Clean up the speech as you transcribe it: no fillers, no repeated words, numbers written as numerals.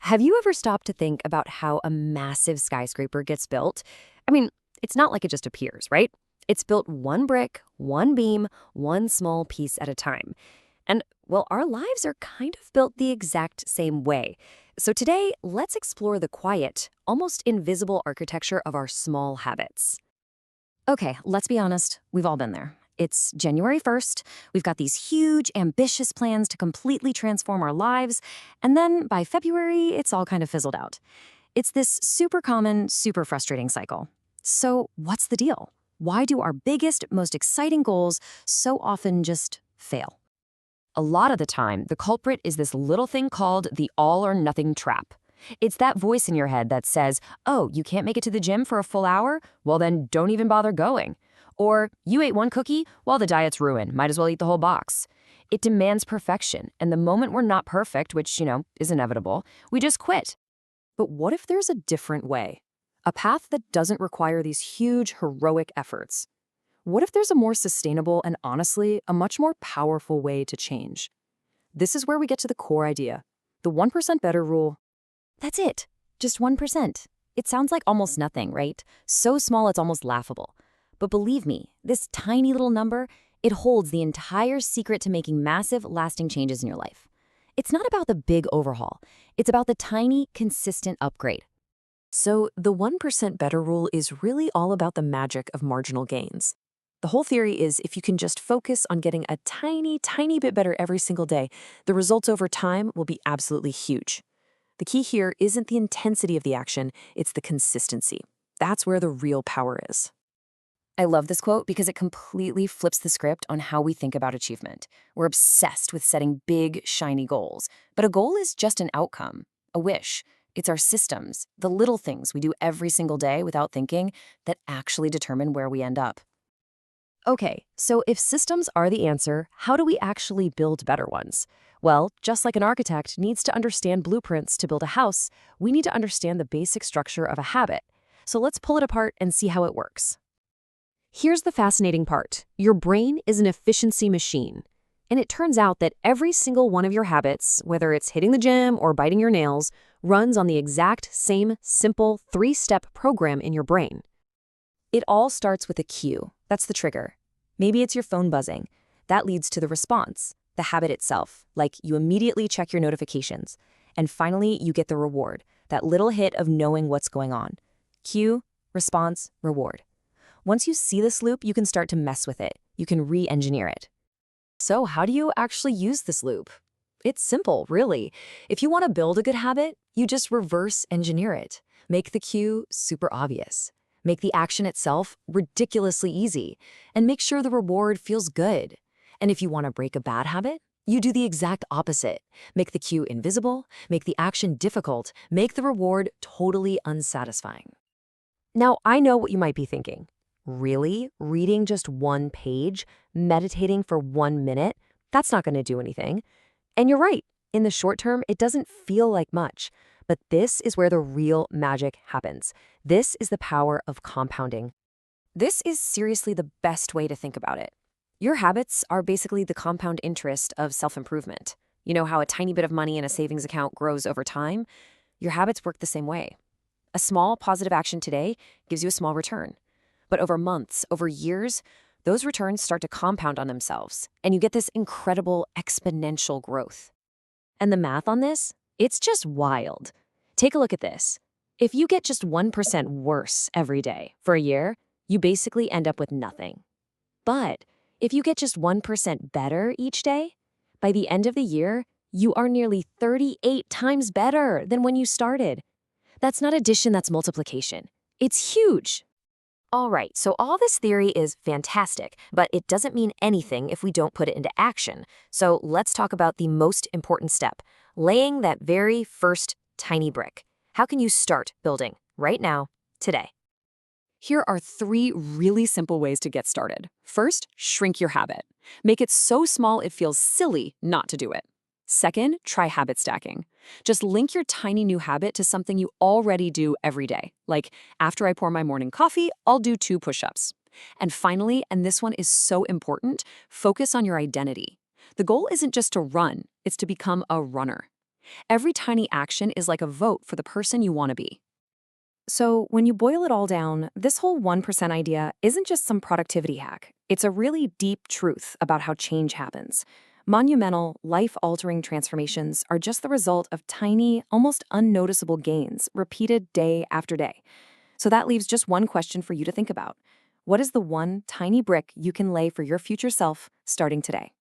Have you ever stopped to think about how a massive skyscraper gets built? I mean, it's not like it just appears, right? It's built one brick, one beam, one small piece at a time. And, well, our lives are kind of built the exact same way. So today, let's explore the quiet, almost invisible architecture of our small habits. Okay, let's be honest, we've all been there. It's January 1st, we've got these huge, ambitious plans to completely transform our lives, and then by February, it's all kind of fizzled out. It's this super common, super frustrating cycle. So what's the deal? Why do our biggest, most exciting goals so often just fail? A lot of the time, the culprit is this little thing called the all or nothing trap. It's that voice in your head that says, oh, you can't make it to the gym for a full hour? Well, then don't even bother going. Or, you ate one cookie? Well, the diet's ruined. Might as well eat the whole box. It demands perfection, and the moment we're not perfect, which, is inevitable, we just quit. But what if there's a different way? A path that doesn't require these huge, heroic efforts? What if there's a more sustainable and honestly, a much more powerful way to change? This is where we get to the core idea. The 1% better rule. That's it. Just 1%. It sounds like almost nothing, right? So small it's almost laughable. But believe me, this tiny little number, it holds the entire secret to making massive, lasting changes in your life. It's not about the big overhaul. It's about the tiny, consistent upgrade. So the 1% better rule is really all about the magic of marginal gains. The whole theory is if you can just focus on getting a tiny, tiny bit better every single day, the results over time will be absolutely huge. The key here isn't the intensity of the action, it's the consistency. That's where the real power is. I love this quote because it completely flips the script on how we think about achievement. We're obsessed with setting big, shiny goals, but a goal is just an outcome, a wish. It's our systems, the little things we do every single day without thinking, that actually determine where we end up. Okay, so if systems are the answer, how do we actually build better ones? Well, just like an architect needs to understand blueprints to build a house, we need to understand the basic structure of a habit. So let's pull it apart and see how it works. Here's the fascinating part. Your brain is an efficiency machine. And it turns out that every single one of your habits, whether it's hitting the gym or biting your nails, runs on the exact same simple 3-step program in your brain. It all starts with a cue. That's the trigger. Maybe it's your phone buzzing. That leads to the response, the habit itself, like you immediately check your notifications. And finally, you get the reward, that little hit of knowing what's going on. Cue, response, reward. Once you see this loop, you can start to mess with it. You can re-engineer it. So how do you actually use this loop? It's simple, really. If you want to build a good habit, you just reverse engineer it. Make the cue super obvious. Make the action itself ridiculously easy. And make sure the reward feels good. And if you want to break a bad habit, you do the exact opposite. Make the cue invisible, make the action difficult, make the reward totally unsatisfying. Now, I know what you might be thinking. Really? Reading just one page? Meditating for 1 minute? That's not going to do anything. And you're right. In the short term, it doesn't feel like much. But this is where the real magic happens. This is the power of compounding. This is seriously the best way to think about it. Your habits are basically the compound interest of self-improvement. You know how a tiny bit of money in a savings account grows over time? Your habits work the same way. A small positive action today gives you a small return. But over months, over years, those returns start to compound on themselves, and you get this incredible exponential growth. And the math on this? It's just wild. Take a look at this. If you get just 1% worse every day for a year, you basically end up with nothing. But if you get just 1% better each day, by the end of the year, you are nearly 38 times better than when you started. That's not addition, that's multiplication. It's huge. All right, so all this theory is fantastic, but it doesn't mean anything if we don't put it into action. So let's talk about the most important step, laying that very first tiny brick. How can you start building right now, today? Here are 3 really simple ways to get started. First, shrink your habit. Make it so small it feels silly not to do it. Second, try habit stacking. Just link your tiny new habit to something you already do every day. Like, after I pour my morning coffee, I'll do 2 push-ups. And finally, and this one is so important, focus on your identity. The goal isn't just to run, it's to become a runner. Every tiny action is like a vote for the person you want to be. So, when you boil it all down, this whole 1% idea isn't just some productivity hack. It's a really deep truth about how change happens. Monumental, life altering transformations are just the result of tiny, almost unnoticeable gains repeated day after day. So, that leaves just one question for you to think about. What is the one tiny brick you can lay for your future self starting today?